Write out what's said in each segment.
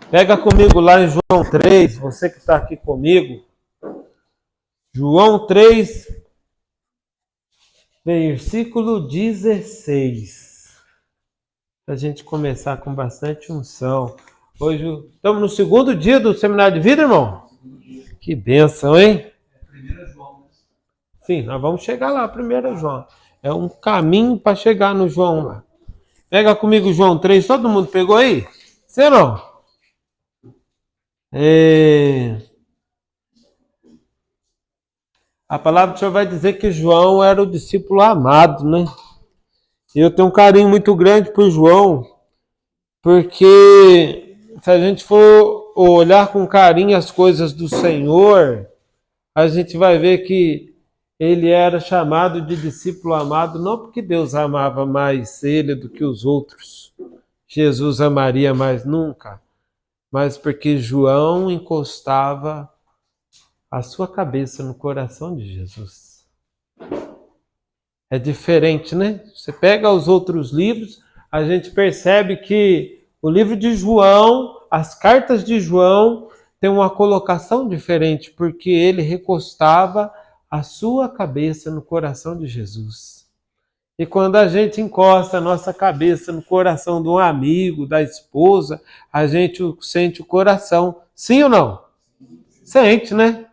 Pega comigo lá em João 3, você que está aqui comigo. João 3, versículo 16. Para a gente começar com bastante unção. Hoje estamos no segundo dia do Seminário de Vida, irmão? Que bênção, hein? Sim, nós vamos chegar lá, 1 João. É um caminho para chegar no João lá. Pega comigo João 3, todo mundo pegou aí? Você não? A palavra do Senhor vai dizer que João era o discípulo amado, né? E eu tenho um carinho muito grande por João, porque se a gente for olhar com carinho as coisas do Senhor, a gente vai ver que ele era chamado de discípulo amado, não porque Deus amava mais ele do que os outros, Jesus amaria mais nunca, mas porque João encostava a sua cabeça no coração de Jesus. É diferente, né? Você pega os outros livros, a gente percebe que o livro de João, as cartas de João, tem uma colocação diferente, porque ele recostava a sua cabeça no coração de Jesus. E quando a gente encosta a nossa cabeça no coração de um amigo, da esposa, a gente sente o coração. Sim ou não? Sente, né?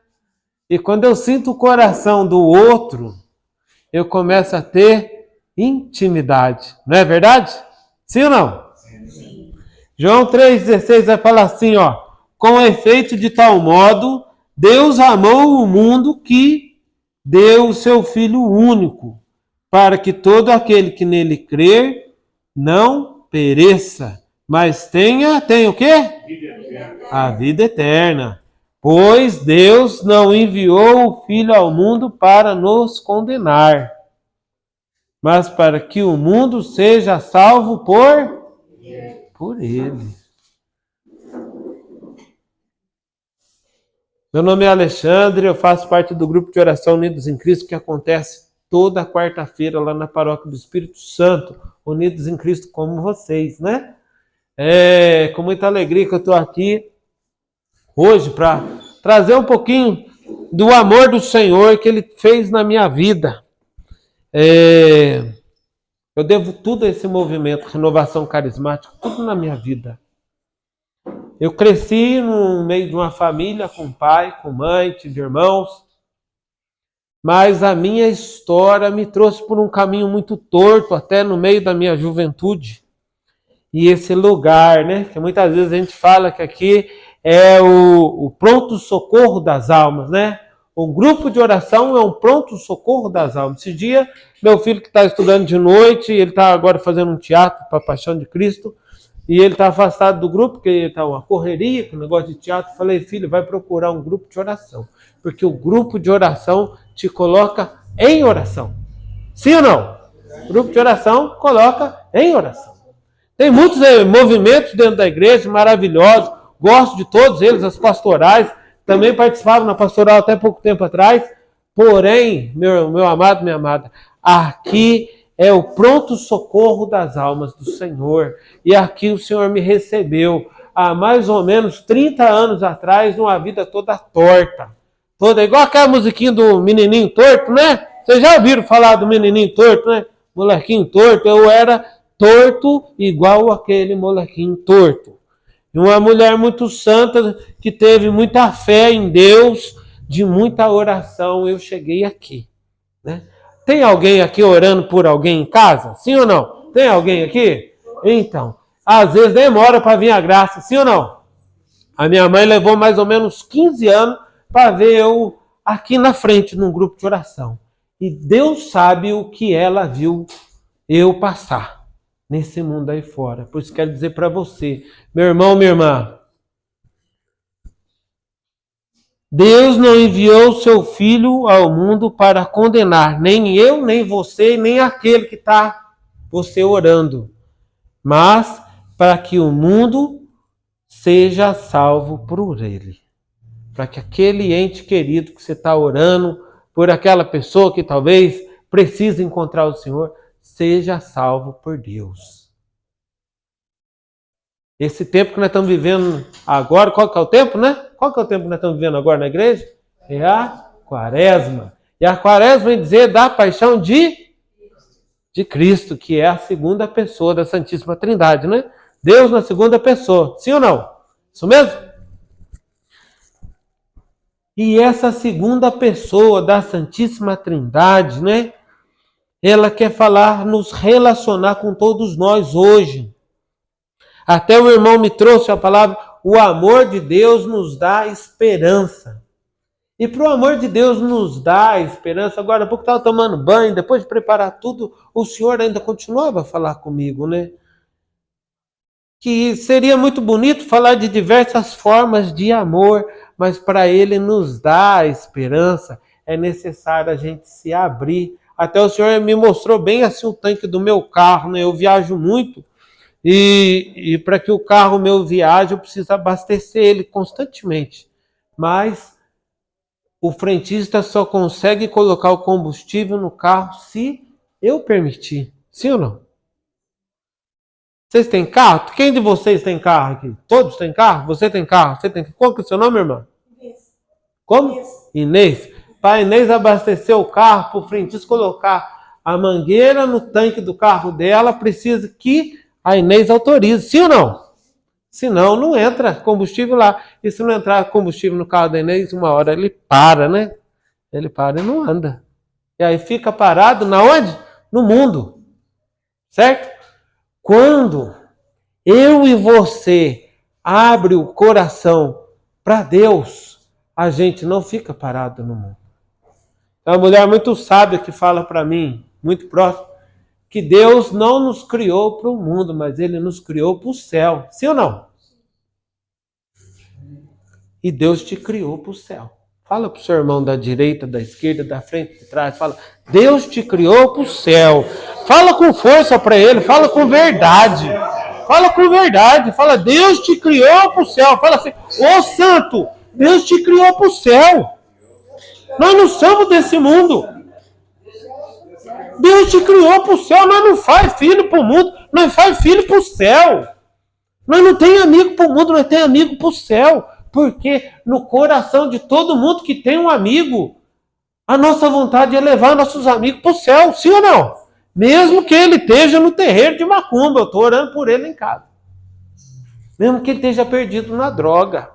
E quando eu sinto o coração do outro, eu começo a ter intimidade. Não é verdade? Sim ou não? Sim. João 3,16 vai falar assim, ó. Com efeito de tal modo, Deus amou o mundo que deu o seu Filho único, para que todo aquele que nele crer não pereça, mas tenha o quê? A vida eterna. Pois Deus não enviou o Filho ao mundo para nos condenar, mas para que o mundo seja salvo por ele. Meu nome é Alexandre, eu faço parte do grupo de oração Unidos em Cristo, que acontece toda quarta-feira lá na Paróquia do Espírito Santo, Unidos em Cristo como vocês, né? É com muita alegria que eu estou aqui hoje para trazer um pouquinho do amor do Senhor que Ele fez na minha vida. Eu devo tudo a esse movimento, renovação carismática, tudo na minha vida. Eu cresci no meio de uma família com pai, com mãe, tive irmãos, mas a minha história me trouxe por um caminho muito torto, até no meio da minha juventude. E esse lugar, né, que muitas vezes a gente fala que aqui é o pronto-socorro das almas, né? O grupo de oração é um pronto-socorro das almas. Esse dia, meu filho que está estudando de noite, ele está agora fazendo um teatro para a Paixão de Cristo, e ele está afastado do grupo, porque está uma correria com o negócio de teatro. Falei, filho, vai procurar um grupo de oração, porque o grupo de oração te coloca em oração. Sim ou não? O grupo de oração coloca em oração. Tem muitos movimentos dentro da igreja maravilhosos, gosto de todos eles, as pastorais, também participava na pastoral até pouco tempo atrás, porém, meu amado, minha amada, aqui é o pronto-socorro das almas do Senhor, e aqui o Senhor me recebeu há mais ou menos 30 anos atrás, numa vida toda torta, toda igual aquela musiquinha do menininho torto, né? Vocês já ouviram falar do menininho torto, né? Molequinho torto, eu era torto igual aquele molequinho torto. E uma mulher muito santa, que teve muita fé em Deus, de muita oração, eu cheguei aqui, né? Tem alguém aqui orando por alguém em casa? Sim ou não? Tem alguém aqui? Então, às vezes demora para vir a graça, sim ou não? A minha mãe levou mais ou menos 15 anos para ver eu aqui na frente, num grupo de oração. E Deus sabe o que ela viu eu passar nesse mundo aí fora. Por isso quero dizer para você, meu irmão, minha irmã, Deus não enviou o seu Filho ao mundo para condenar, nem eu, nem você, nem aquele que está você orando, mas para que o mundo seja salvo por ele. Para que aquele ente querido que você está orando, por aquela pessoa que talvez precise encontrar o Senhor, seja salvo por Deus. Esse tempo que nós estamos vivendo agora, qual que é o tempo, né? Qual que é o tempo que nós estamos vivendo agora na igreja? É a quaresma. E a quaresma vem dizer da paixão de Cristo, que é a segunda pessoa da Santíssima Trindade, né? Deus na segunda pessoa. Sim ou não? Isso mesmo? E essa segunda pessoa da Santíssima Trindade, né? Ela quer falar, nos relacionar com todos nós hoje. Até o irmão me trouxe a palavra, o amor de Deus nos dá esperança. E para o amor de Deus nos dá esperança, agora há pouco estava tomando banho, depois de preparar tudo, o Senhor ainda continuava a falar comigo, né? Que seria muito bonito falar de diversas formas de amor, mas para Ele nos dar esperança, é necessário a gente se abrir. Até o Senhor me mostrou bem assim o tanque do meu carro, né? Eu viajo muito e para que o carro meu viaje, eu preciso abastecer ele constantemente. Mas o frentista só consegue colocar o combustível no carro se eu permitir. Sim ou não? Vocês têm carro? Quem de vocês tem carro aqui? Todos têm carro? Você tem carro? Você tem carro? Qual que é o seu nome, irmã? Inês. Como? Inês. Para Inês abastecer o carro, para o frentista colocar a mangueira no tanque do carro dela, precisa que a Inês autorize. Sim ou não? Senão não entra combustível lá. E se não entrar combustível no carro da Inês, uma hora ele para, né? Ele para e não anda. E aí fica parado na onde? No mundo. Certo? Quando eu e você abre o coração para Deus, a gente não fica parado no mundo. É uma mulher muito sábia que fala para mim, muito próximo, que Deus não nos criou para o mundo, mas Ele nos criou para o céu. Sim ou não? E Deus te criou para o céu. Fala para o seu irmão da direita, da esquerda, da frente, de trás. Fala, Deus te criou para o céu. Fala com força para ele, fala com verdade. Fala com verdade. Fala, Deus te criou para o céu. Fala assim, ô santo, Deus te criou para o céu. Nós não somos desse mundo. Deus te criou para o céu. Nós não faz filho para o mundo, nós faz filho para o céu. Nós não temos amigo para o mundo, nós temos amigo para o céu. Porque no coração de todo mundo que tem um amigo, a nossa vontade é levar nossos amigos para o céu, sim ou não? Mesmo que ele esteja no terreiro de macumba, eu estou orando por ele em casa. Mesmo que ele esteja perdido na droga.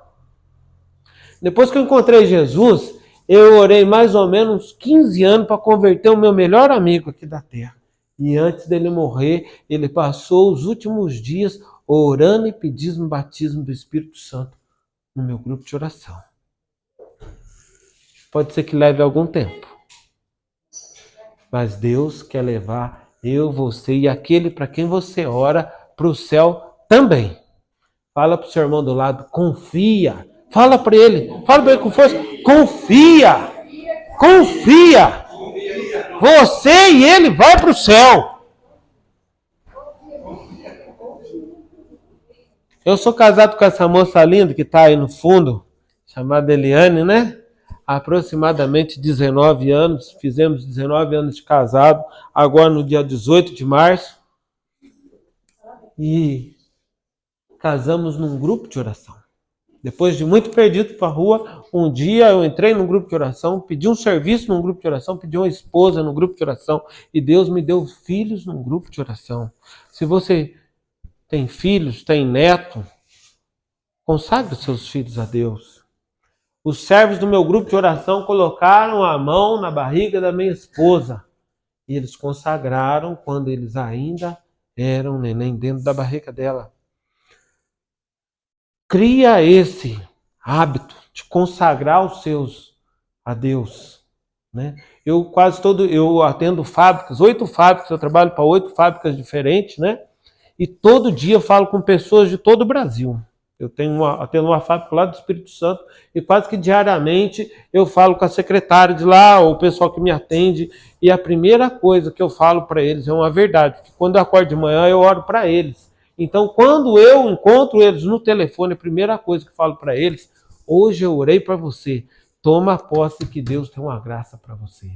Depois que eu encontrei Jesus, eu orei mais ou menos 15 anos para converter o meu melhor amigo aqui da terra. E antes dele morrer, ele passou os últimos dias orando e pedindo o batismo do Espírito Santo no meu grupo de oração. Pode ser que leve algum tempo. Mas Deus quer levar eu, você e aquele para quem você ora para o céu também. Fala para o seu irmão do lado, confia. Fala para ele com força, confia. Confia. Você e ele vai para o céu. Eu sou casado com essa moça linda que está aí no fundo, chamada Eliane, né? Há aproximadamente 19 anos, fizemos 19 anos de casado, agora no dia 18 de março, e casamos num grupo de oração. Depois de muito perdido para a rua, um dia eu entrei num grupo de oração, pedi um serviço num grupo de oração, pedi uma esposa num grupo de oração, e Deus me deu filhos num grupo de oração. Se você tem filhos, tem neto, consagre os seus filhos a Deus. Os servos do meu grupo de oração colocaram a mão na barriga da minha esposa. E eles consagraram quando eles ainda eram neném dentro da barriga dela. Cria esse hábito de consagrar os seus a Deus. Né? Eu atendo fábricas, 8 fábricas, eu trabalho para 8 fábricas diferentes, né? E todo dia eu falo com pessoas de todo o Brasil. Eu atendo uma fábrica lá do Espírito Santo e quase que diariamente eu falo com a secretária de lá, ou o pessoal que me atende, e a primeira coisa que eu falo para eles é uma verdade, porque quando eu acordo de manhã eu oro para eles. Então, quando eu encontro eles no telefone, a primeira coisa que eu falo para eles, hoje eu orei para você, toma posse que Deus tem uma graça para você.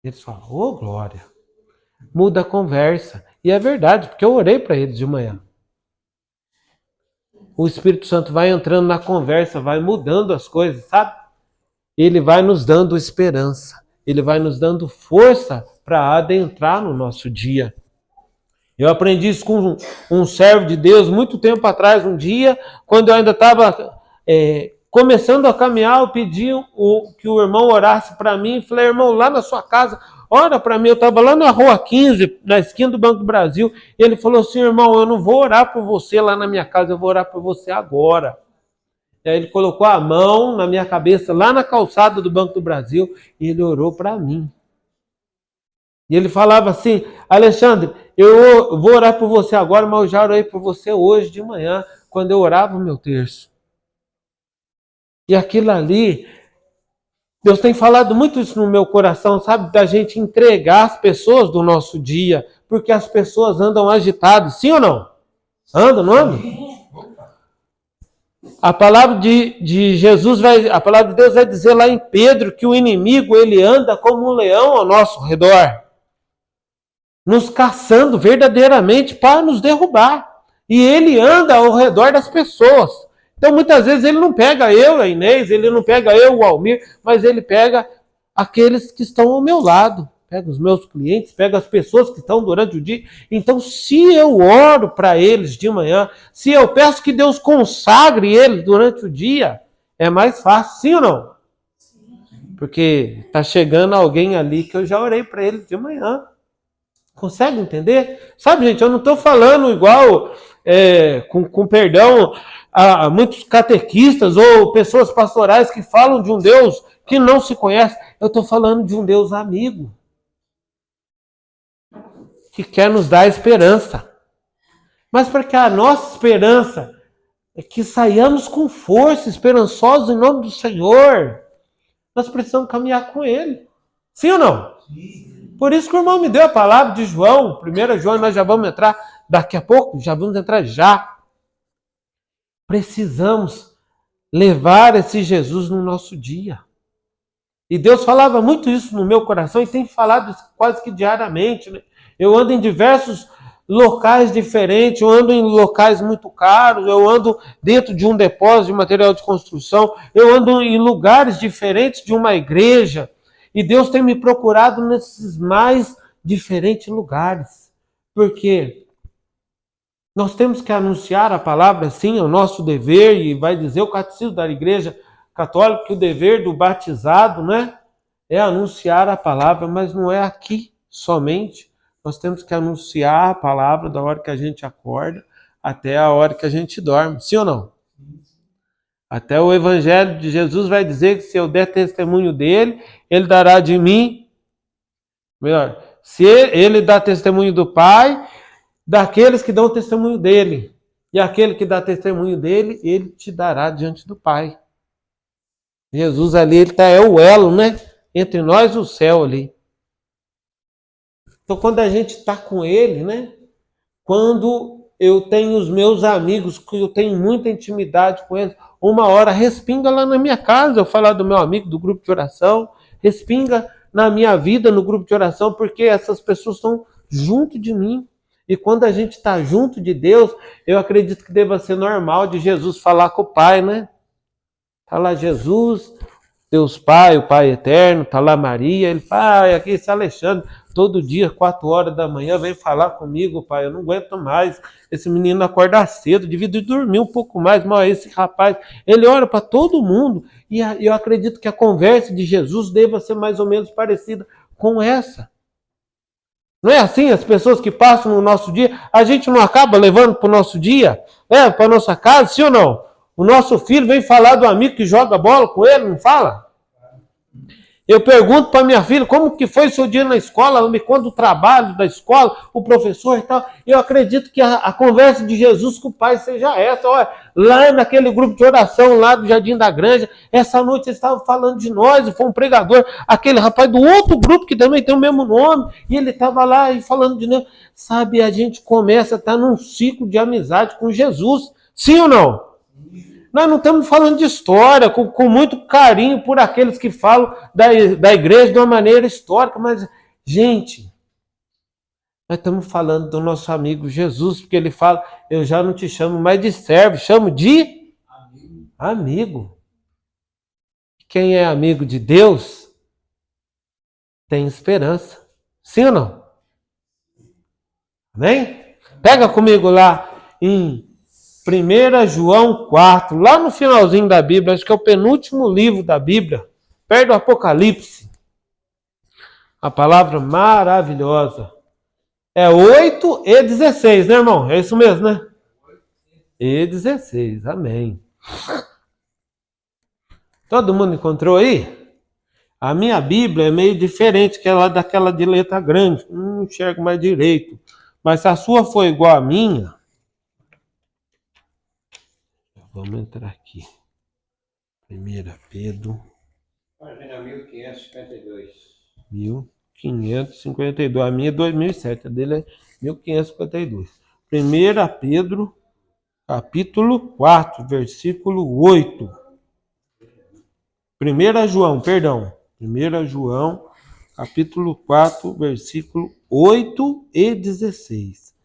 Eles falam, ô glória, muda a conversa. E é verdade, porque eu orei para eles de manhã. o Espírito Santo vai entrando na conversa, vai mudando as coisas, sabe? Ele vai nos dando esperança, ele vai nos dando força para adentrar no nosso dia. Eu aprendi isso com um servo de Deus muito tempo atrás, um dia, quando eu ainda estava começando a caminhar, eu pedi que o irmão orasse para mim, e falei, irmão, lá na sua casa, ora para mim. Eu estava lá na rua 15, na esquina do Banco do Brasil, e ele falou assim, irmão, eu não vou orar por você lá na minha casa, eu vou orar por você agora. E aí ele colocou a mão na minha cabeça, lá na calçada do Banco do Brasil, e ele orou para mim. E ele falava assim, Alexandre, eu vou orar por você agora, mas eu já orei por você hoje de manhã, quando eu orava o meu terço. E aquilo ali, Deus tem falado muito isso no meu coração, sabe? Da gente entregar as pessoas do nosso dia, porque as pessoas andam agitadas, sim ou não? Andam, não andam? A palavra de Jesus a palavra de Deus vai dizer lá em Pedro que o inimigo, ele anda como um leão ao nosso redor, nos caçando verdadeiramente para nos derrubar. E ele anda ao redor das pessoas. Então, muitas vezes, ele não pega eu, a Inês, ele não pega eu, o Almir, mas ele pega aqueles que estão ao meu lado. Pega os meus clientes, pega as pessoas que estão durante o dia. Então, se eu oro para eles de manhã, se eu peço que Deus consagre eles durante o dia, é mais fácil, sim ou não? Porque está chegando alguém ali que eu já orei para ele de manhã. Consegue entender? Sabe, gente, eu não estou falando igual, com perdão, a muitos catequistas ou pessoas pastorais que falam de um Deus que não se conhece. Eu estou falando de um Deus amigo, que quer nos dar esperança. Mas para que a nossa esperança é que saiamos com força, esperançosos em nome do Senhor, nós precisamos caminhar com Ele. Sim ou não? Sim. Por isso que o irmão me deu a palavra de João, 1 João, nós já vamos entrar daqui a pouco, já vamos entrar já. Precisamos levar esse Jesus no nosso dia. E Deus falava muito isso no meu coração e tem falado isso quase que diariamente, né? Eu ando em diversos locais diferentes, eu ando em locais muito caros, eu ando dentro de um depósito de material de construção, eu ando em lugares diferentes de uma igreja. E Deus tem me procurado nesses mais diferentes lugares. Porque nós temos que anunciar a palavra, sim, é o nosso dever, e vai dizer o catecismo da Igreja Católica que o dever do batizado, né, é anunciar a palavra, mas não é aqui somente. Nós temos que anunciar a palavra da hora que a gente acorda até a hora que a gente dorme. Sim ou não? Até o Evangelho de Jesus vai dizer que se eu der testemunho dele, ele dará de mim. Melhor, se ele dá testemunho do Pai, daqueles que dão testemunho dele. E aquele que dá testemunho dele, ele te dará diante do Pai. Jesus ali, ele é o elo, né? Entre nós e o céu ali. Então, quando a gente está com ele, né? Quando eu tenho os meus amigos, que eu tenho muita intimidade com eles, uma hora respinga lá na minha casa, eu falar do meu amigo do grupo de oração, respinga na minha vida no grupo de oração, porque essas pessoas estão junto de mim. E quando a gente está junto de Deus, eu acredito que deva ser normal de Jesus falar com o Pai, né? Está lá Jesus, Deus Pai, o Pai Eterno, está lá Maria, ele fala, aqui esse Alexandre, todo dia, 4 horas da manhã, vem falar comigo, pai, eu não aguento mais, esse menino acorda cedo, devia dormir um pouco mais, mas esse rapaz, ele ora para todo mundo, e eu acredito que a conversa de Jesus deva ser mais ou menos parecida com essa. Não é assim? As pessoas que passam no nosso dia, a gente não acaba levando para o nosso dia, para a nossa casa, sim ou não? O nosso filho vem falar do amigo que joga bola com ele, não fala? Eu pergunto para minha filha como que foi seu dia na escola, ela me conta o trabalho da escola, o professor e tal. Eu acredito que a conversa de Jesus com o Pai seja essa. Olha, lá naquele grupo de oração lá do Jardim da Granja, essa noite eles estavam falando de nós, e foi um pregador, aquele rapaz do outro grupo que também tem o mesmo nome, e ele estava lá e falando de nós. Sabe, a gente começa a estar num ciclo de amizade com Jesus. Sim ou não? Nós não estamos falando de história, com muito carinho por aqueles que falam da igreja de uma maneira histórica, mas, gente, Nós estamos falando do nosso amigo Jesus, porque ele fala, eu já não te chamo mais de servo, chamo de amigo. Quem é amigo de Deus tem esperança. Sim ou não? Amém? Pega comigo lá em 1 João 4, lá no finalzinho da Bíblia, acho que é o penúltimo livro da Bíblia, perto do Apocalipse. A palavra maravilhosa. É 8 e 16, né, irmão? É isso mesmo, né? E 16, amém. Todo mundo encontrou aí? A minha Bíblia é meio diferente que ela daquela de letra grande. Não enxergo mais direito. Mas se a sua for igual à minha, vamos entrar aqui. 1 Pedro. Página 1552. 1552. A minha é 2007, a dele é 1552. 1 Pedro, capítulo 4, versículo 8. 1 João, perdão. 1 João, capítulo 4, versículo 8 e 16.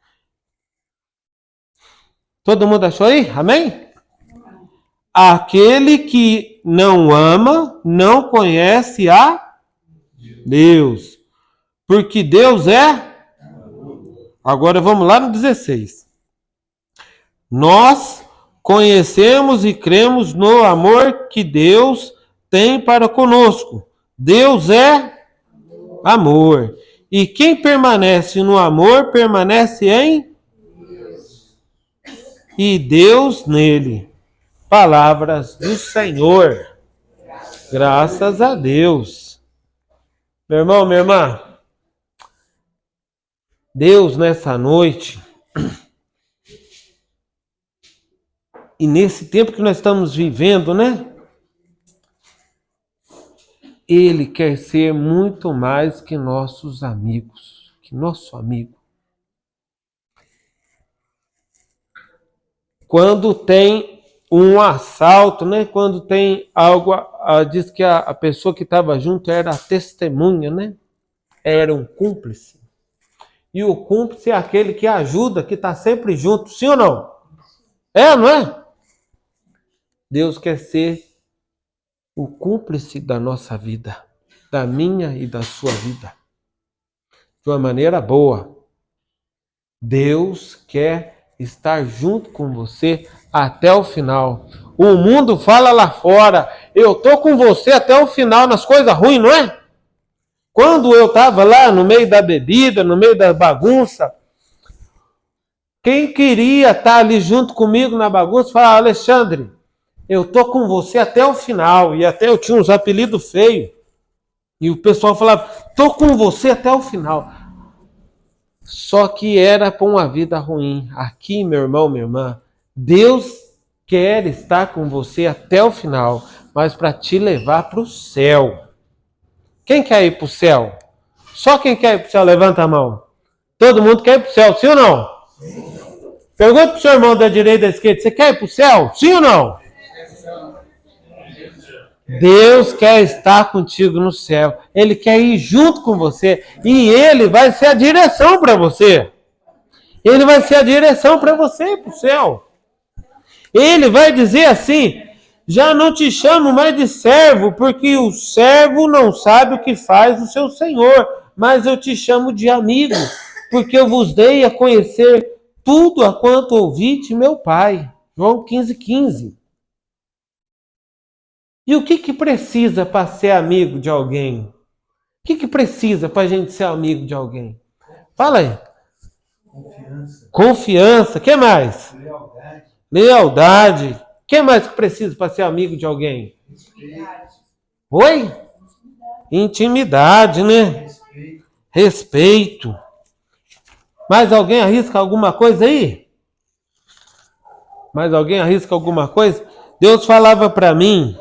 Todo mundo achou aí? Amém? Aquele que não ama, não conhece a Deus. Porque Deus é... Agora vamos lá no 16. Nós conhecemos e cremos no amor que Deus tem para conosco. Deus é amor. E quem permanece no amor, permanece em Deus. E Deus nele. Palavras do Senhor. Graças a Deus. Meu irmão, minha irmã, Deus nessa noite, e nesse tempo que nós estamos vivendo, né? Ele quer ser muito mais que nossos amigos, que nosso amigo. Quando tem um assalto, né? Quando tem algo, diz que a pessoa que estava junto era a testemunha, né? Era um cúmplice. E o cúmplice é aquele que ajuda, que está sempre junto, sim ou não? É, não é? Deus quer ser o cúmplice da nossa vida, da minha e da sua vida, de uma maneira boa. Deus quer estar junto com você até o final. O mundo fala lá fora, eu tô com você até o final nas coisas ruins, não é? Quando eu estava lá no meio da bebida, no meio da bagunça, quem queria estar ali junto comigo na bagunça, falava, Alexandre, eu tô com você até o final. E até eu tinha uns apelidos feios. E o pessoal falava, tô com você até o final. Só que era para uma vida ruim. Aqui, meu irmão, minha irmã, Deus quer estar com você até o final, mas para te levar para o céu. Quem quer ir para o céu? Só quem quer ir para o céu, levanta a mão. Todo mundo quer ir para o céu, sim ou não? Sim. Pergunta para o seu irmão da direita e da esquerda, você quer ir para o céu? Sim ou não? Deus quer estar contigo no céu. Ele quer ir junto com você. E Ele vai ser a direção para você. Ele vai ser a direção para você ir para o céu. Ele vai dizer assim, já não te chamo mais de servo, porque o servo não sabe o que faz o seu senhor. Mas eu te chamo de amigo, porque eu vos dei a conhecer tudo a quanto ouvi de meu Pai. João 15:15. E o que precisa para ser amigo de alguém? O que precisa para a gente ser amigo de alguém? Fala aí. Confiança. O que mais? Lealdade. O que mais que precisa para ser amigo de alguém? Oi? Intimidade, né? Respeito. Mais alguém arrisca alguma coisa aí? Mais alguém arrisca alguma coisa? Deus falava para mim,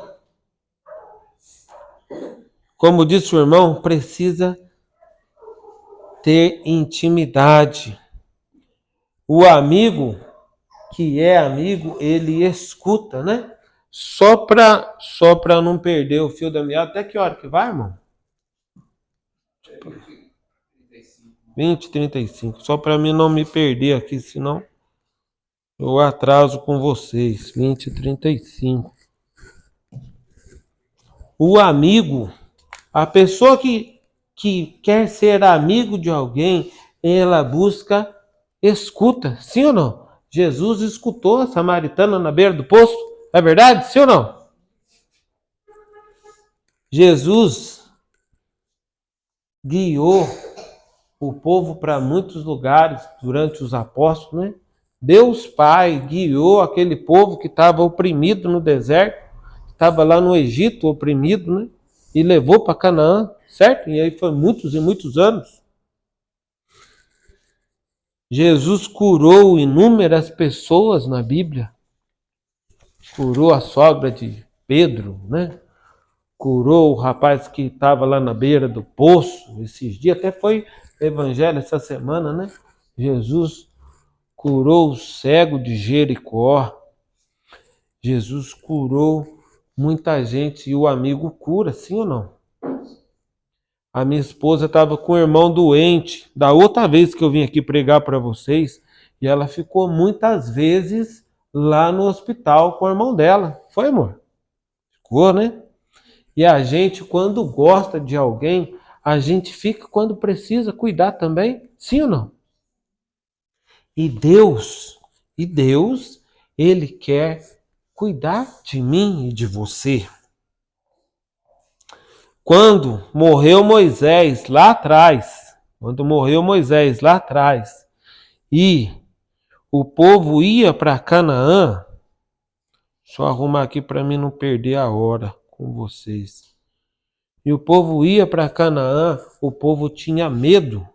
como disse o irmão, precisa ter intimidade. O amigo, que é amigo, ele escuta, né? Só para não perder o fio da meada. Até que hora que vai, irmão? 20:35. Só para mim não me perder aqui, senão eu atraso com vocês. 20:35. O amigo, a pessoa que quer ser amigo de alguém, ela busca escuta. Sim ou não? Jesus escutou a samaritana na beira do poço. É verdade? Sim ou não? Jesus guiou o povo para muitos lugares durante os apóstolos, né? Deus Pai guiou aquele povo que estava oprimido no deserto, que estava lá no Egito oprimido, né? E levou para Canaã, certo? E aí foi muitos e muitos anos. Jesus curou inúmeras pessoas na Bíblia. Curou a sogra de Pedro, né? Curou o rapaz que estava lá na beira do poço esses dias. Até foi evangelho essa semana, né? Jesus curou o cego de Jericó. Jesus curou muita gente e o amigo cura, sim ou não? A minha esposa estava com o irmão doente, da outra vez que eu vim aqui pregar para vocês, e ela ficou muitas vezes lá no hospital com o irmão dela. Foi, amor? Ficou, né? E a gente, quando gosta de alguém, a gente fica quando precisa cuidar também, sim ou não? E Deus, Ele quer cuidar de mim e de você. Quando morreu Moisés lá atrás, e o povo ia para Canaã, deixa eu arrumar aqui para mim não perder a hora com vocês. E o povo ia para Canaã, o povo tinha medo.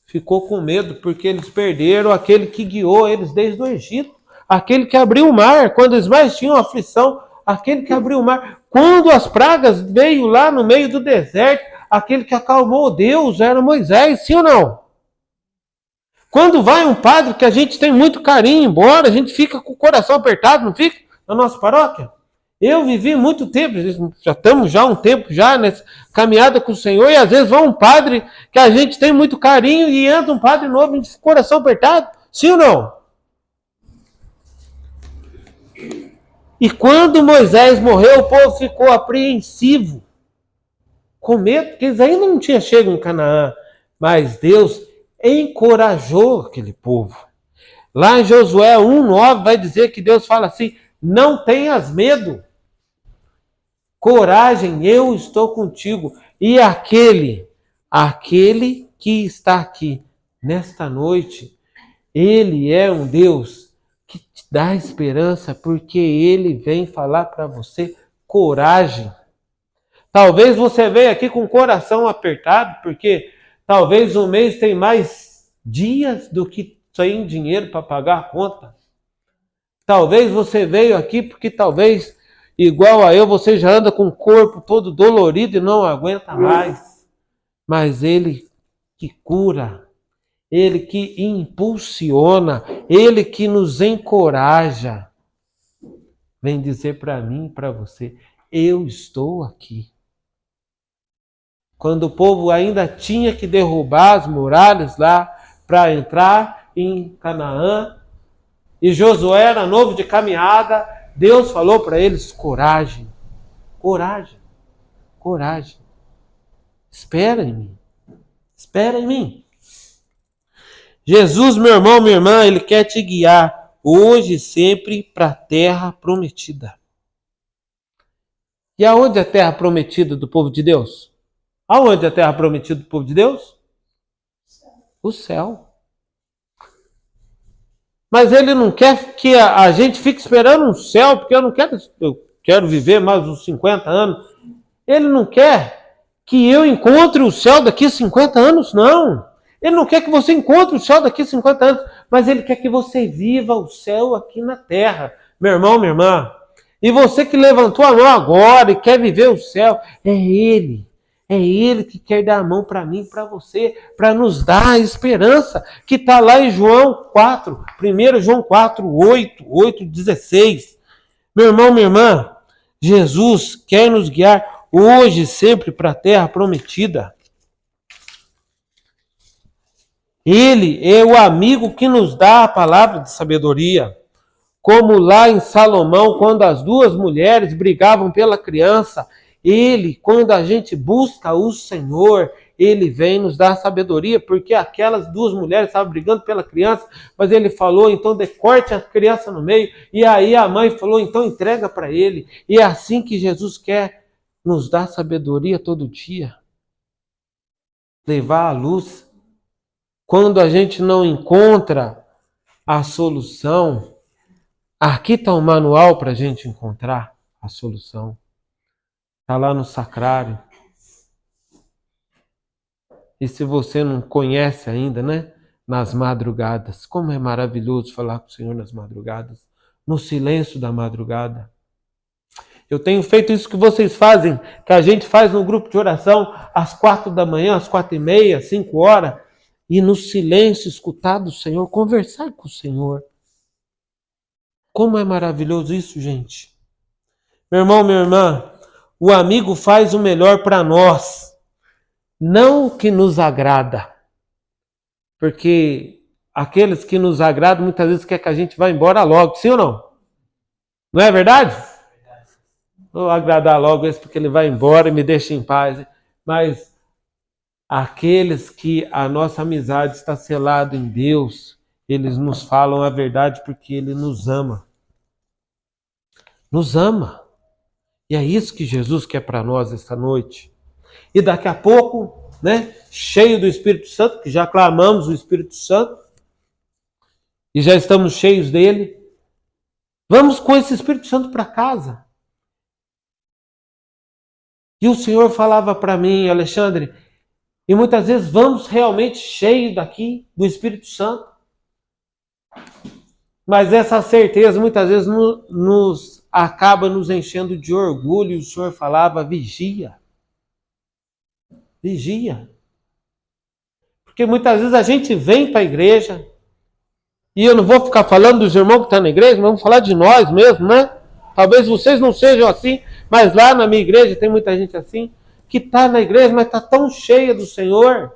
Ficou com medo porque eles perderam aquele que guiou eles desde o Egito, aquele que abriu o mar quando eles mais tinham aflição, aquele que abriu o mar quando as pragas veio lá no meio do deserto, aquele que acalmou Deus era Moisés, sim ou não? Quando vai um padre que a gente tem muito carinho embora, a gente fica com o coração apertado, não fica? Na nossa paróquia? Eu vivi muito tempo, já estamos já um tempo já nessa caminhada com o Senhor, e às vezes vai um padre que a gente tem muito carinho e entra um padre novo de coração apertado, sim ou não? E quando Moisés morreu, o povo ficou apreensivo, com medo, porque eles ainda não tinham chegado em Canaã, mas Deus encorajou aquele povo. Lá em Josué 1:9 vai dizer que Deus fala assim: não tenhas medo, coragem, eu estou contigo. E aquele que está aqui nesta noite, ele é um Deus que te dá esperança, porque ele vem falar para você coragem. Talvez você veja aqui com o coração apertado, porque talvez o mês tem mais dias do que tem dinheiro para pagar a conta. Talvez você veio aqui porque talvez, igual a eu, você já anda com o corpo todo dolorido e não aguenta mais. Mas Ele que cura, Ele que impulsiona, Ele que nos encoraja, vem dizer para mim e para você: eu estou aqui. Quando o povo ainda tinha que derrubar as muralhas lá para entrar em Canaã, e Josué era novo de caminhada, Deus falou para eles: coragem, coragem, coragem. Espera em mim, espera em mim. Jesus, meu irmão, minha irmã, Ele quer te guiar hoje e sempre para a terra prometida. E aonde é a terra prometida do povo de Deus? Aonde é a terra prometida do povo de Deus? O céu. Mas Ele não quer que a gente fique esperando um céu, porque eu quero viver mais uns 50 anos. Ele não quer que eu encontre o céu daqui a 50 anos, não. Ele não quer que você encontre o céu daqui a 50 anos, mas Ele quer que você viva o céu aqui na terra. Meu irmão, minha irmã. E você que levantou a mão agora e quer viver o céu, é Ele. É Ele que quer dar a mão para mim e para você, para nos dar a esperança, que está lá em João 4, 1 João 4, 8, 16. Meu irmão, minha irmã, Jesus quer nos guiar hoje e sempre para a terra prometida. Ele é o amigo que nos dá a palavra de sabedoria. Como lá em Salomão, quando as duas mulheres brigavam pela criança, ele, quando a gente busca o Senhor, ele vem nos dar sabedoria, porque aquelas duas mulheres estavam brigando pela criança, mas ele falou, então corte a criança no meio, e aí a mãe falou, então entrega para ele. E é assim que Jesus quer nos dar sabedoria todo dia. Levar à luz. Quando a gente não encontra a solução, aqui está um manual para a gente encontrar a solução. Está lá no sacrário. E se você não conhece ainda, né? Nas madrugadas. Como é maravilhoso falar com o Senhor nas madrugadas. No silêncio da madrugada. Eu tenho feito isso que vocês fazem, que a gente faz no grupo de oração, às 4 da manhã, às 4h30, 5 horas. E no silêncio escutar do Senhor, conversar com o Senhor. Como é maravilhoso isso, gente. Meu irmão, minha irmã, o amigo faz o melhor para nós. Não o que nos agrada. Porque aqueles que nos agradam muitas vezes quer que a gente vá embora logo, sim ou não? Não é verdade? Vou agradar logo esse porque ele vai embora e me deixa em paz. Mas aqueles que a nossa amizade está selada em Deus, eles nos falam a verdade porque Ele nos ama. Nos ama. E é isso que Jesus quer para nós esta noite. E daqui a pouco, né, cheio do Espírito Santo, que já clamamos o Espírito Santo, e já estamos cheios dele, vamos com esse Espírito Santo para casa. E o Senhor falava para mim, Alexandre, e muitas vezes vamos realmente cheios daqui do Espírito Santo. Mas essa certeza muitas vezes nos acaba nos enchendo de orgulho. E o Senhor falava, vigia. Vigia. Porque muitas vezes a gente vem para a igreja, e eu não vou ficar falando dos irmãos que estão na igreja, mas vamos falar de nós mesmo, né? Talvez vocês não sejam assim, mas lá na minha igreja tem muita gente assim, que está na igreja, mas está tão cheia do Senhor,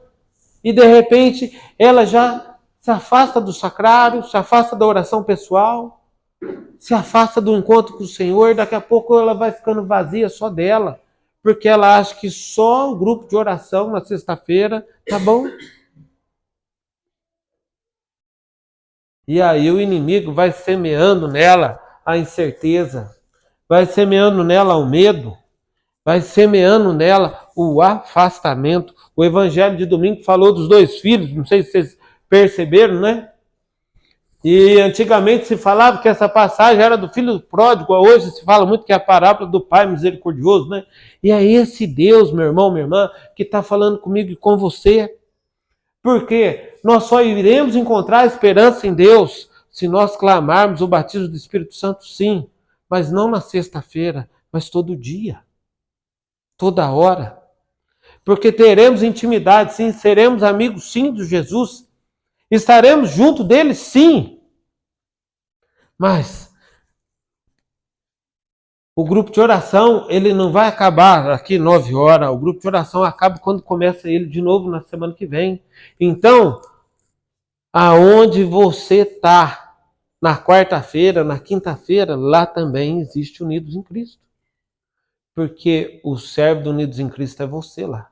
e de repente ela já se afasta do sacrário, se afasta da oração pessoal, se afasta do encontro com o Senhor, daqui a pouco ela vai ficando vazia só dela, porque ela acha que só o grupo de oração na sexta-feira tá bom. E aí o inimigo vai semeando nela a incerteza, vai semeando nela o medo, vai semeando nela o afastamento. O evangelho de domingo falou dos dois filhos, não sei se vocês perceberam, né? E antigamente se falava que essa passagem era do filho pródigo, hoje se fala muito que é a parábola do pai misericordioso, né? E é esse Deus, meu irmão, minha irmã, que está falando comigo e com você. Porque nós só iremos encontrar esperança em Deus se nós clamarmos o batismo do Espírito Santo, sim, mas não na sexta-feira, mas todo dia, toda hora. Porque teremos intimidade, sim, seremos amigos, sim, de Jesus, estaremos junto dele, sim, mas o grupo de oração, ele não vai acabar aqui 9 horas, o grupo de oração acaba quando começa ele de novo na semana que vem. Então, aonde você está na quarta-feira, na quinta-feira, lá também existe Unidos em Cristo. Porque o servo do Unidos em Cristo é você lá.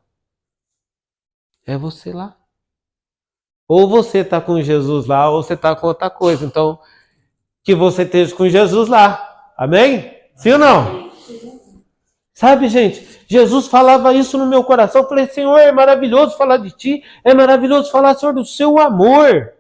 É você lá. Ou você está com Jesus lá, ou você está com outra coisa. Então, que você esteja com Jesus lá. Amém? Sim ou não? Sabe, gente, Jesus falava isso no meu coração. Eu falei, Senhor, é maravilhoso falar de Ti. É maravilhoso falar, Senhor, do Seu amor.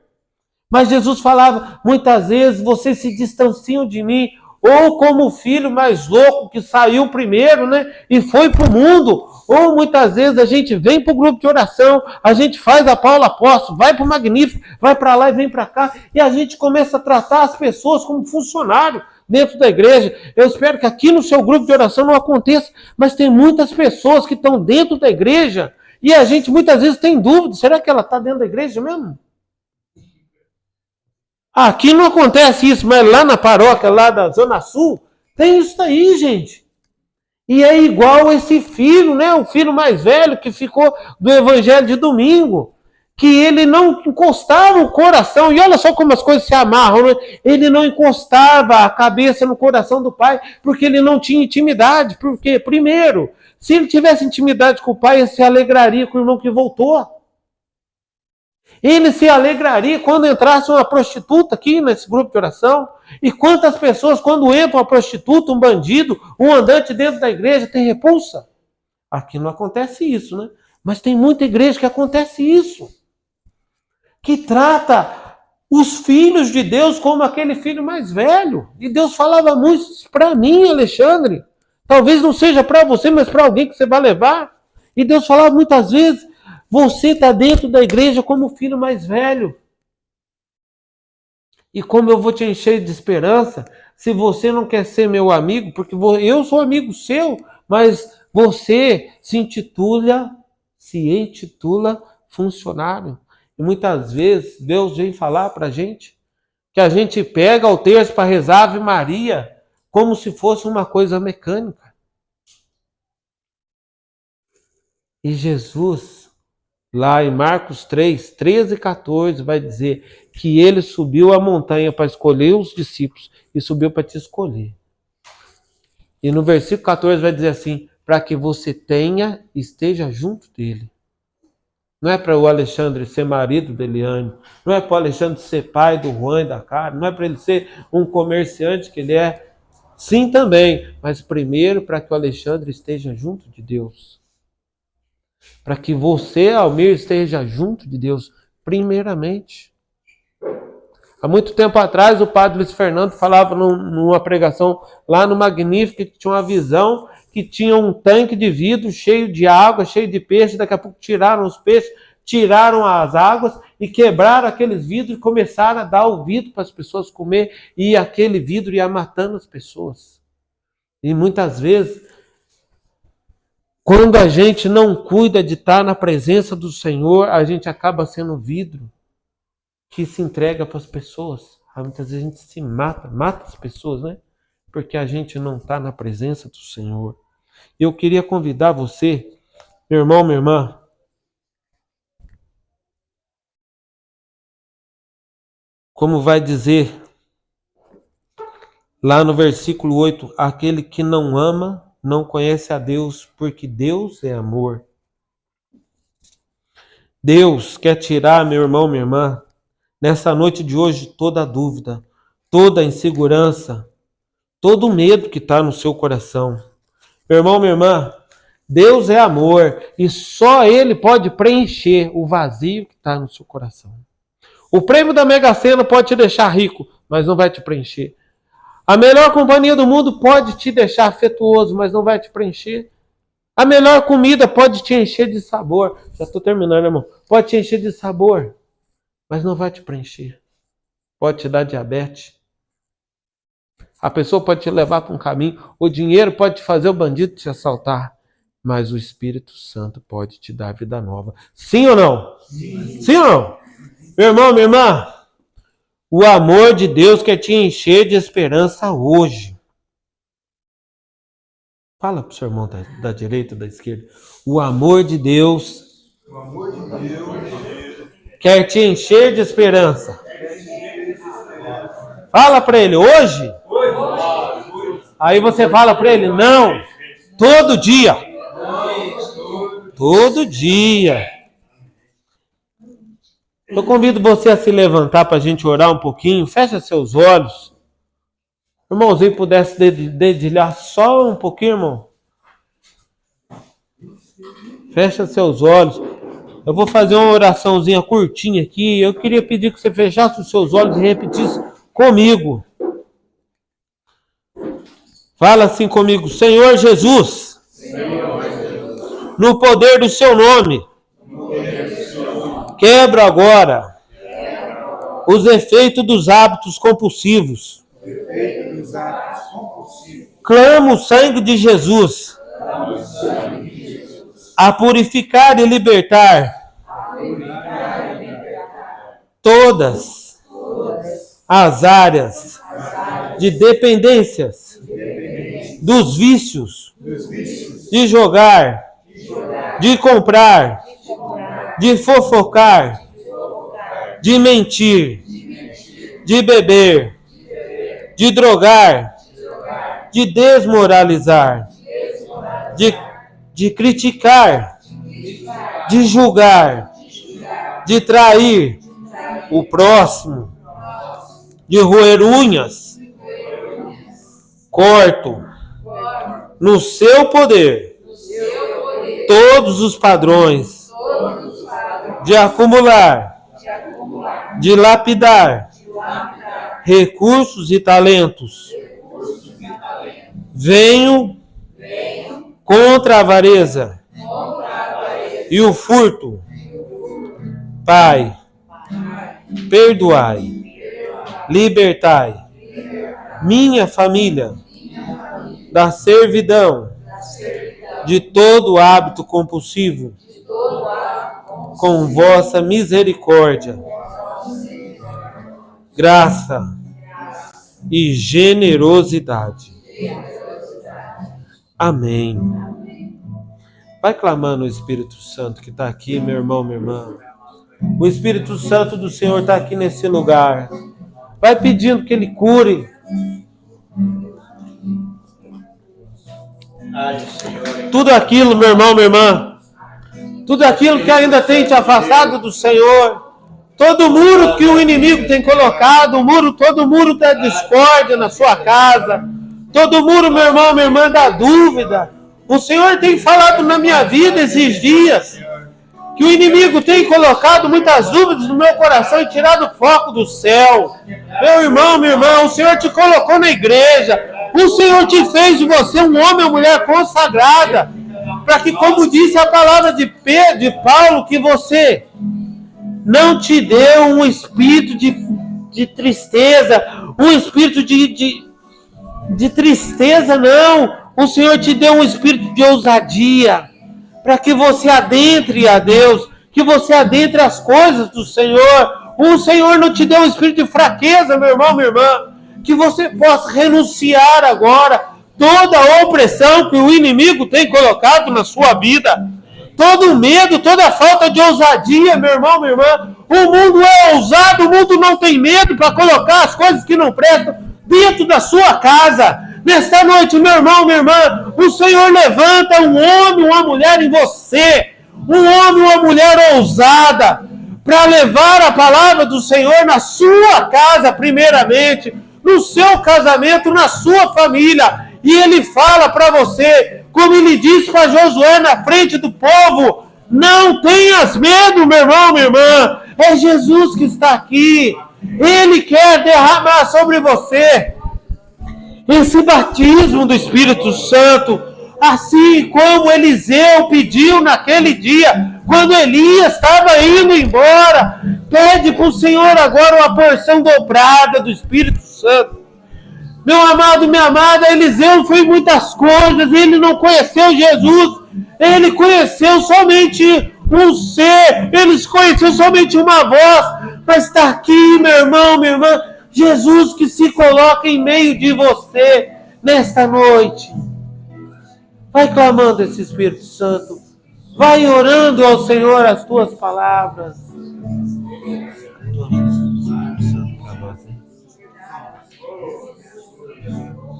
Mas Jesus falava, muitas vezes vocês se distanciam de mim, ou como o filho mais louco que saiu primeiro, né, e foi para o mundo, ou muitas vezes a gente vem para o grupo de oração, a gente faz a Paulo Apóstolo, vai para o Magnífico, vai para lá e vem para cá, e a gente começa a tratar as pessoas como funcionário dentro da igreja. Eu espero que aqui no seu grupo de oração não aconteça, mas tem muitas pessoas que estão dentro da igreja, e a gente muitas vezes tem dúvida, será que ela está dentro da igreja mesmo? Aqui não acontece isso, mas lá na paróquia, lá da Zona Sul, tem isso aí, gente. E é igual esse filho, né? O filho mais velho que ficou do evangelho de domingo. que ele não encostava o coração, e olha só como as coisas se amarram, né? Ele não encostava a cabeça no coração do pai, porque ele não tinha intimidade. Por quê? Primeiro, se ele tivesse intimidade com o pai, ele se alegraria com o irmão que voltou. Ele se alegraria quando entrasse uma prostituta aqui nesse grupo de oração. E quantas pessoas, quando entra uma prostituta, um bandido, um andante dentro da igreja, tem repulsa? Aqui não acontece isso, né? Mas tem muita igreja que acontece isso. Que trata os filhos de Deus como aquele filho mais velho. E Deus falava muito para mim, Alexandre. Talvez não seja para você, mas para alguém que você vai levar. E Deus falava muitas vezes, você está dentro da igreja como o filho mais velho. E como eu vou te encher de esperança, se você não quer ser meu amigo, porque eu sou amigo seu, mas você se intitula funcionário. E muitas vezes Deus vem falar para a gente que a gente pega o terço para rezar Ave Maria como se fosse uma coisa mecânica. E Jesus, lá em Marcos 3, 13 e 14, vai dizer que ele subiu a montanha para escolher os discípulos e subiu para te escolher. E no versículo 14 vai dizer assim, para que você esteja junto dele. Não é para o Alexandre ser marido da Eliane, não é para o Alexandre ser pai do Juan e da Karen, não é para ele ser um comerciante que ele é, sim também, mas primeiro para que o Alexandre esteja junto de Deus. Para que você, Almir, esteja junto de Deus, primeiramente. Há muito tempo atrás, o padre Luiz Fernando falava numa pregação lá no Magnífico, que tinha uma visão que tinha um tanque de vidro cheio de água, cheio de peixe, daqui a pouco tiraram os peixes, tiraram as águas e quebraram aqueles vidros e começaram a dar o vidro para as pessoas comer e aquele vidro ia matando as pessoas. E muitas vezes, quando a gente não cuida de estar na presença do Senhor, a gente acaba sendo vidro que se entrega para as pessoas. Muitas vezes a gente se mata as pessoas, né? Porque a gente não está na presença do Senhor. Eu queria convidar você, meu irmão, minha irmã, como vai dizer lá no versículo 8, aquele que não ama não conhece a Deus, porque Deus é amor. Deus quer tirar, meu irmão, minha irmã, nessa noite de hoje, toda a dúvida, toda a insegurança, todo o medo que está no seu coração. Meu irmão, minha irmã, Deus é amor e só Ele pode preencher o vazio que está no seu coração. O prêmio da Mega Sena pode te deixar rico, mas não vai te preencher. A melhor companhia do mundo pode te deixar afetuoso, mas não vai te preencher. A melhor comida pode te encher de sabor. Já estou terminando, irmão. Pode te encher de sabor, mas não vai te preencher. Pode te dar diabetes. A pessoa pode te levar para um caminho. O dinheiro pode te fazer o bandido te assaltar. Mas o Espírito Santo pode te dar vida nova. Sim ou não? Sim. Sim ou não? Meu irmão, minha irmã, o amor de Deus quer te encher de esperança hoje. Fala para o seu irmão da direita ou da esquerda. O amor de Deus quer te encher de esperança. Fala para ele, hoje? Aí você fala para ele, não, todo dia. Todo dia. Eu convido você a se levantar para a gente orar um pouquinho. Fecha seus olhos. O irmãozinho pudesse dedilhar só um pouquinho, irmão. Fecha seus olhos. Eu vou fazer uma oraçãozinha curtinha aqui. Eu queria pedir que você fechasse os seus olhos e repetisse comigo. Fala assim comigo. Senhor Jesus, no poder do seu nome, quebro agora os efeitos dos hábitos compulsivos. Clamo o sangue de Jesus a purificar e libertar todas as áreas de dependências, dos vícios, de jogar, de comprar, de fofocar, de mentir, de beber, de drogar, de desmoralizar, de criticar, de julgar, de trair o próximo, de roer unhas. Corto no seu poder todos os padrões de acumular, de lapidar recursos e talentos. Venho contra a avareza e o furto. Pai, perdoai, libertai minha família da servidão de todo hábito compulsivo, com vossa misericórdia, graça e generosidade. Amém. Vai clamando o Espírito Santo que está aqui, meu irmão, minha irmã. O Espírito Santo do Senhor está aqui nesse lugar. Vai pedindo que Ele cure. Tudo aquilo, meu irmão, minha irmã. Tudo aquilo que ainda tem te afastado do Senhor. Todo muro que o inimigo tem colocado, todo muro da discórdia na sua casa. Todo muro, meu irmão, minha irmã, da dúvida. O Senhor tem falado na minha vida esses dias que o inimigo tem colocado muitas dúvidas no meu coração e tirado o foco do céu. Meu irmão, minha irmã, o Senhor te colocou na igreja. O Senhor te fez de você um homem ou mulher consagrada. Para que, como disse a palavra de Paulo, que você não te deu um espírito de tristeza, um espírito de tristeza, não. O Senhor te deu um espírito de ousadia, para que você adentre a Deus, que você adentre as coisas do Senhor. O Senhor não te deu um espírito de fraqueza, meu irmão, minha irmã, que você possa renunciar agora toda a opressão que o inimigo tem colocado na sua vida. Todo medo, toda falta de ousadia, meu irmão, minha irmã. O mundo é ousado, o mundo não tem medo para colocar as coisas que não prestam dentro da sua casa. Nesta noite, meu irmão, minha irmã, o Senhor levanta um homem, uma mulher em você. Um homem, uma mulher ousada, para levar a palavra do Senhor na sua casa, primeiramente, no seu casamento, na sua família. E Ele fala para você, como Ele disse para Josué na frente do povo: não tenhas medo, meu irmão, minha irmã. É Jesus que está aqui. Ele quer derramar sobre você esse batismo do Espírito Santo, assim como Eliseu pediu naquele dia, quando Elias estava indo embora. Pede para o Senhor agora uma porção dobrada do Espírito Santo. Meu amado, minha amada, Eliseu fez muitas coisas, ele não conheceu Jesus, ele conheceu somente um ser, ele conheceu somente uma voz, mas está aqui, meu irmão, minha irmã, Jesus que se coloca em meio de você nesta noite. Vai clamando esse Espírito Santo, vai orando ao Senhor as tuas palavras.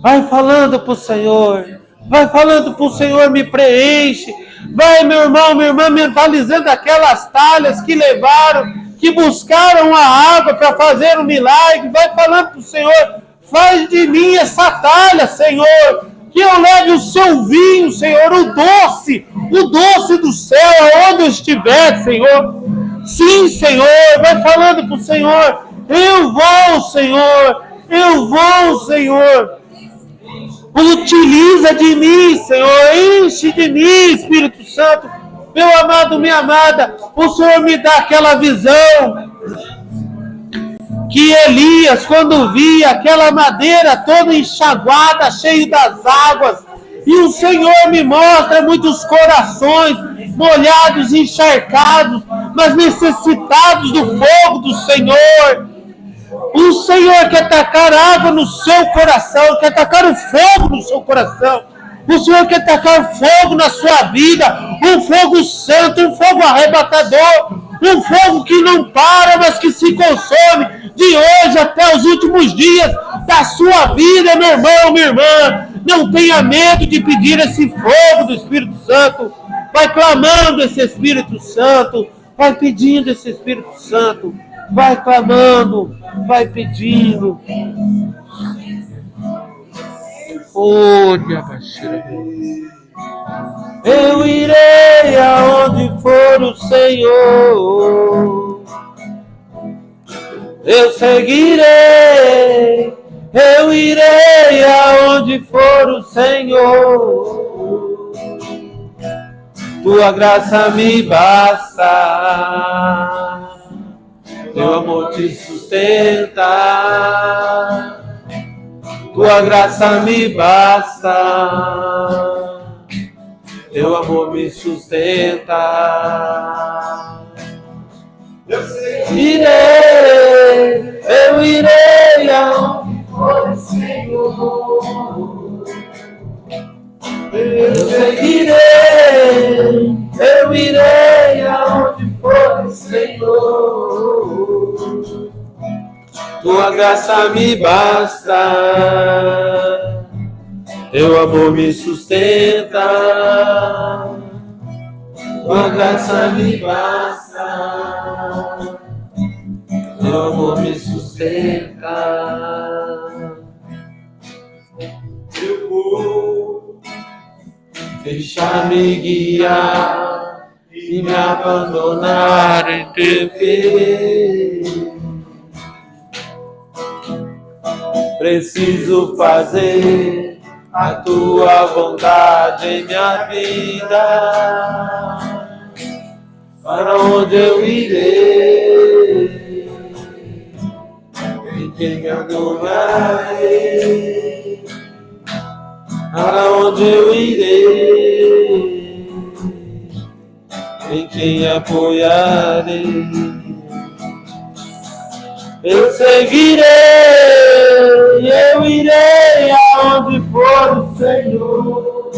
Vai falando para o Senhor. Vai falando para o Senhor, me preenche. Vai, meu irmão, minha irmã, mentalizando aquelas talhas que levaram, que buscaram a água para fazer um milagre. Vai falando para o Senhor, faz de mim essa talha, Senhor. Que eu leve o seu vinho, Senhor, o doce do céu, aonde eu estiver, Senhor. Sim, Senhor, vai falando para o Senhor. Eu vou, Senhor. Eu vou, Senhor. Utiliza de mim, Senhor. Enche de mim, Espírito Santo. Meu amado, minha amada, o Senhor me dá aquela visão que Elias, quando via aquela madeira toda enxaguada, cheia das águas, e o Senhor me mostra muitos corações molhados, encharcados, mas necessitados do fogo do Senhor. O Senhor quer tacar água no seu coração, quer tacar o fogo no seu coração. O Senhor quer tacar fogo na sua vida, um fogo santo, um fogo arrebatador, um fogo que não para, mas que se consome de hoje até os últimos dias da sua vida, meu irmão, minha irmã. Não tenha medo de pedir esse fogo do Espírito Santo. Vai clamando esse Espírito Santo, vai pedindo esse Espírito Santo, vai clamando, vai pedindo. Olha, baixeira. Eu irei aonde for o Senhor. Eu seguirei. Eu irei aonde for o Senhor. Tua graça me basta. Teu amor te sustenta. Tua graça me basta, teu amor me sustenta. Eu irei aonde for o Senhor. Eu seguirei, eu irei aonde for o Senhor. Tua graça me basta, teu amor me sustenta. Tua graça me basta, teu amor me sustenta. Eu vou deixar-me guiar e me abandonar em teu querer. Preciso fazer a tua vontade em minha vida. Para onde eu irei? Em quem me adorarei? Para onde eu irei? Em quem apoiarei? Eu seguirei, eu irei aonde for o Senhor.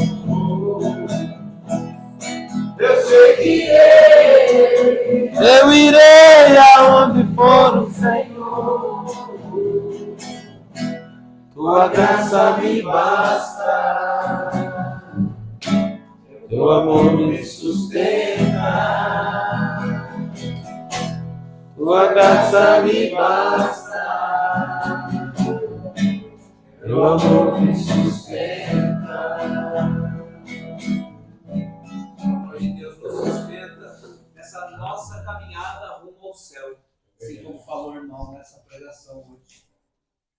Eu seguirei, eu irei aonde for o Senhor. Tua graça me basta, teu amor me sustenta. Tua graça me basta, teu amor me sustenta. Amor de Deus nos sustenta nessa nossa caminhada rumo ao céu. Assim como falou o irmão nessa pregação hoje.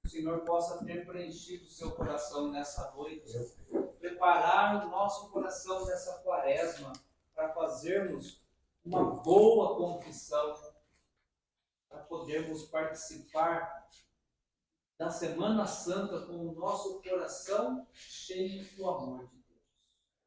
Que o Senhor possa ter preenchido o seu coração nessa noite, preparar o nosso coração nessa quaresma para fazermos uma boa confissão, para podermos participar da Semana Santa com o nosso coração cheio do amor de